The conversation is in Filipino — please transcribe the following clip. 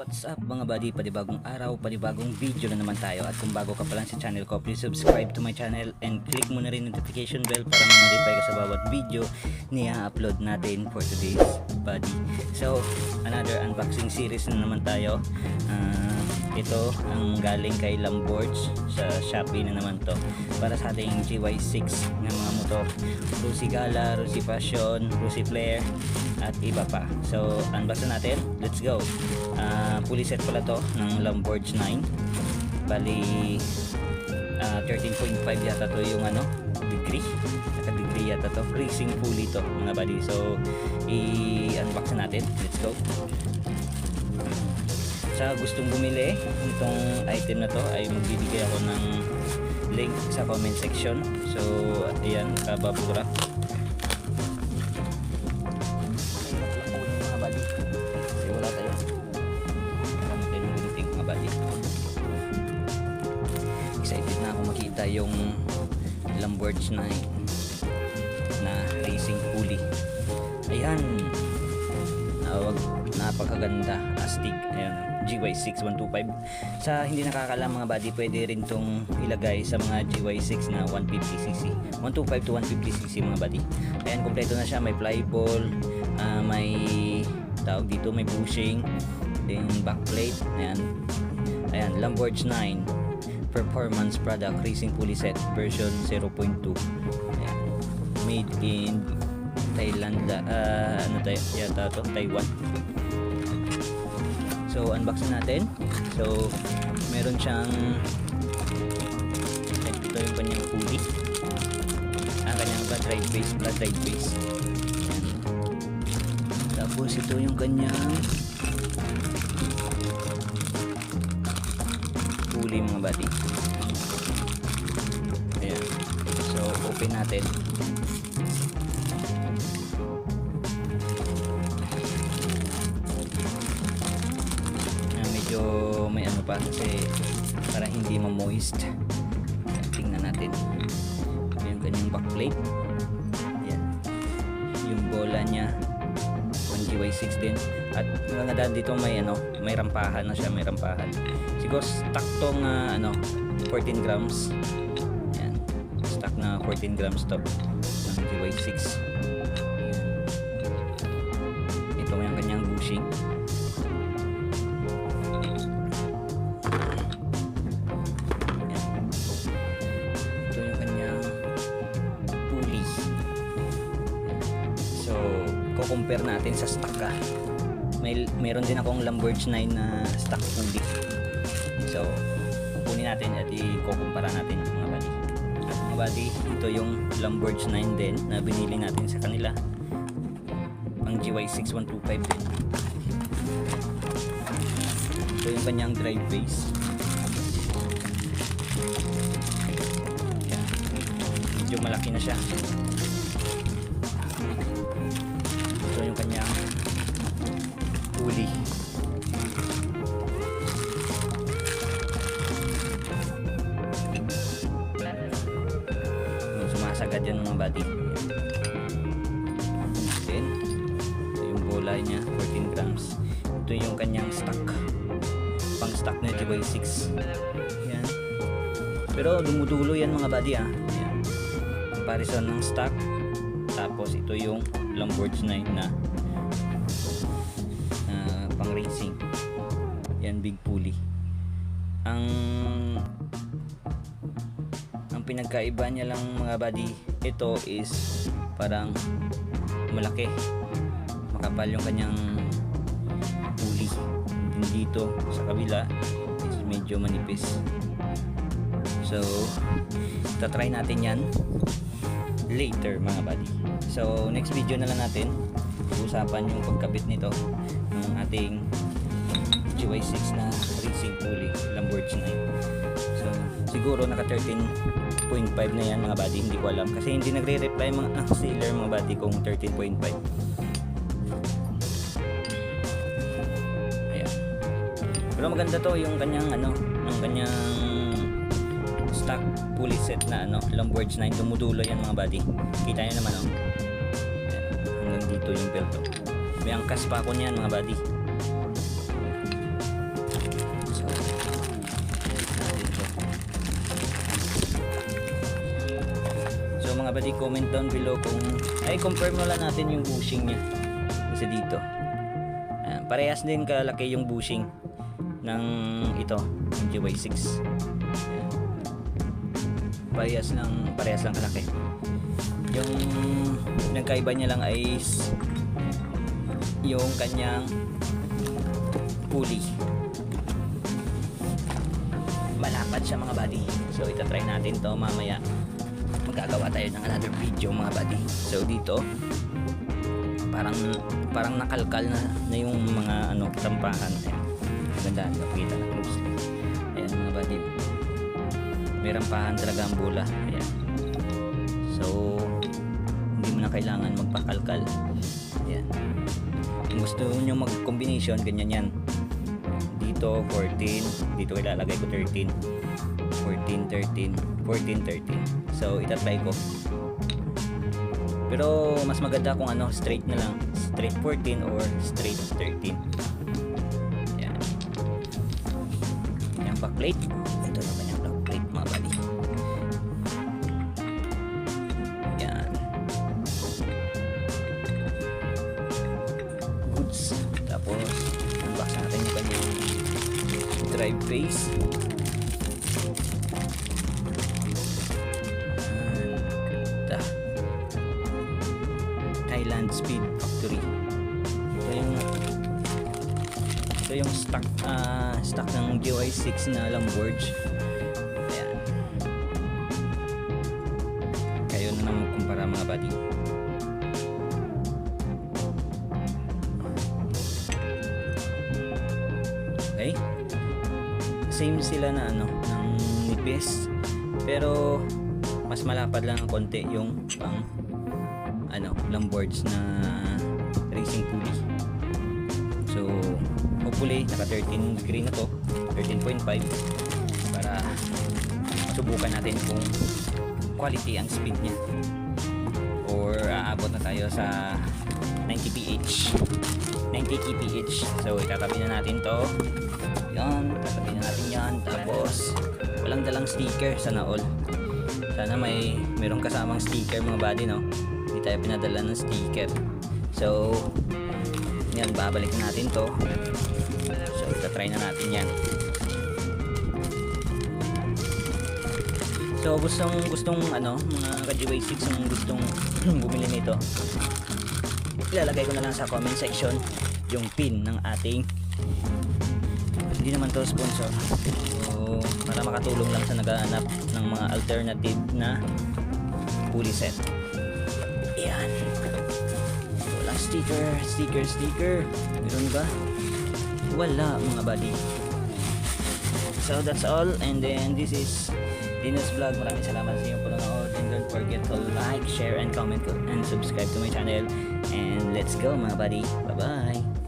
What's up mga buddy, panibagong araw, panibagong video na naman tayo. At kung bago ka pa lang sa channel ko, please subscribe to my channel and click mo na rin notification bell para ma-notify ka sa bawat video na upload natin for today's buddy. So another unboxing series na naman tayo. Ito ang galing kay Lamborghs, sa Shopee na naman to, para sa ating GY6 na mga motor, Rusi Gala, Rusi Passion, Rusi Flare at iba pa. So unbox na natin, let's go. Fully set pala to ng Lamborghs 9, bali 13.5 yata to yung degree, naka-degree yata to, racing fully to mga buddy. So i-unbox na natin, let's go. Sa gustong bumili nitong item na to ay magbibigay ako ng link sa comment section. So ayan, kababura mga buddy, kasi wala tayo ng gunting mga buddy. Excited na ako makita yung Lamborghs 9 na racing fully. Ayan, napakaganda, astig. Ayan, GY6 125. Sa hindi nakakaalam mga buddy, pwede rin tong ilagay sa mga GY6 na 150cc, 125 to 150cc mga buddy. Ayan, kompleto na siya, may flyball, may tawag dito, may bushing, then backplate. Ayan, Lamborghs 9 performance product, racing fully set, version 0.2. Ayan, made in Thailand, yata to, Taiwan. So unbox natin. So meron siyang, ito yung kanyang pulley, ang kanyang drive base, flat drive base. Ayan. Tapos ito yung kanyang pulley mga buddy. Ayan. So open natin. Medyo may pa kasi para hindi ma-moist. Tingnan natin yung kanyang backplate. Ayan, yung bola nya 1GY6 din, at maganda dito may rampahan na siya, may rampahan. Siguro stock tong 14 grams. Ayan, stock na 14 grams to ng GY6. Ayan. Ito yung kanyang bushing. Compare natin sa stock meron din akong Lamborghs 9 na stock fully. So kukunin natin at i-kukumpara natin mga buddy. At mga buddy, ito yung Lamborghs 9 din na binili natin sa kanila, ang GY6 125 din. Ito yung kanyang drive base. Yan, medyo malaki na siya. Yung kanyang pulley. Sumasagad yan mga buddy. Then ito yung bola niya, 14 grams. Ito yung kanyang stock, pang stock na GY6. Yan, pero dumudulo yan mga buddy. Yan, comparison ng stock. Tapos ito yung Lamborghs 9 na pang racing. Yan, big pulley. Ang pinagkaiba niya lang mga buddy, ito is parang malaki, makapal yung kanyang pulley. Dito sa kabila is medyo manipis. So tatry natin yan later mga buddy. So next video na lang natin usapan yung pagkabit nito ng ating GY6 na racing fully Lamborghs 9. So siguro naka 13.5 na yan mga buddy, hindi ko alam kasi hindi nagre-reply mga seller mga buddy kung 13.5. Ayan, pero maganda to yung kanyang yung kanyang stock fully set na Lamborghs 9. Dumudulo yan mga buddy, kita nyo naman hanggang dito yung belt. May angkas pa ako niyan mga buddy. mga buddy, comment down below kung confirm na lang natin yung bushing niya kasi dito. Ayan, parehas din kalaki yung bushing ng ito, ng GY6. Ayan. Parehas lang kalaki. Yung nagkaiba niya lang ay yung kanyang pulley. Malapad siya mga buddy. So itatry natin to mamaya. Magagawa tayo ng another video mga buddy. So dito parang nakalkal na yung mga tampahan. Ayan. Ganda, nakita na closely. Ayan mga buddy. May rampahan talaga ang bola. Ayan. So hindi mo na kailangan magpakalkal. Ayan. Kung gusto nyo mag-combination, ganyan yan. Dito 14, dito ilalagay ko 13, 14, 13, 14, 13. So itatry ko. Pero mas maganda kung straight na lang, straight 14 or straight 13. Yan. Yung backplate, ito naman yung backplate mga buddy. Yan. Goods. Tapos unbox natin yung kanyang drive face. Ganda. Thailand Speed Factory. Ito yung stock ng GY6 na Lamborghini. Ayan. Kayo na naman kumpara mga buddy. Okay? Same sila na ng nipis, pero mas malapad lang ng konti yung pang Lamborghini na racing pulley. So hopefully naka 13 degree na to, 13.5, para subukan natin kung quality ang speed niya or aabot na tayo sa 90 ph, 90 kph. So itatabi na natin to. Yan, tatabi na natin yan. Tapos walang dalang sticker, sana all. Sana mayroong kasamang sticker mga buddy, no? Hindi tayo pinadala ng sticker. So yan, babalik natin to. So itatry na natin yan. So gustong mga ka-GY6 ang gustong bumili nito, ilalagay ko na lang sa comment section yung pin ng ating, hindi naman to sponsor, so para makatulong lang sa naghahanap ng mga alternative na pulley set. Ayan. Walang sticker. Meron ba? Wala mga buddy. So that's all, and then this is Dino's Vlog. Maraming salamat sa iyong panonood, and don't forget to like, share, and comment and subscribe to my channel. And let's go mga buddy. Bye bye.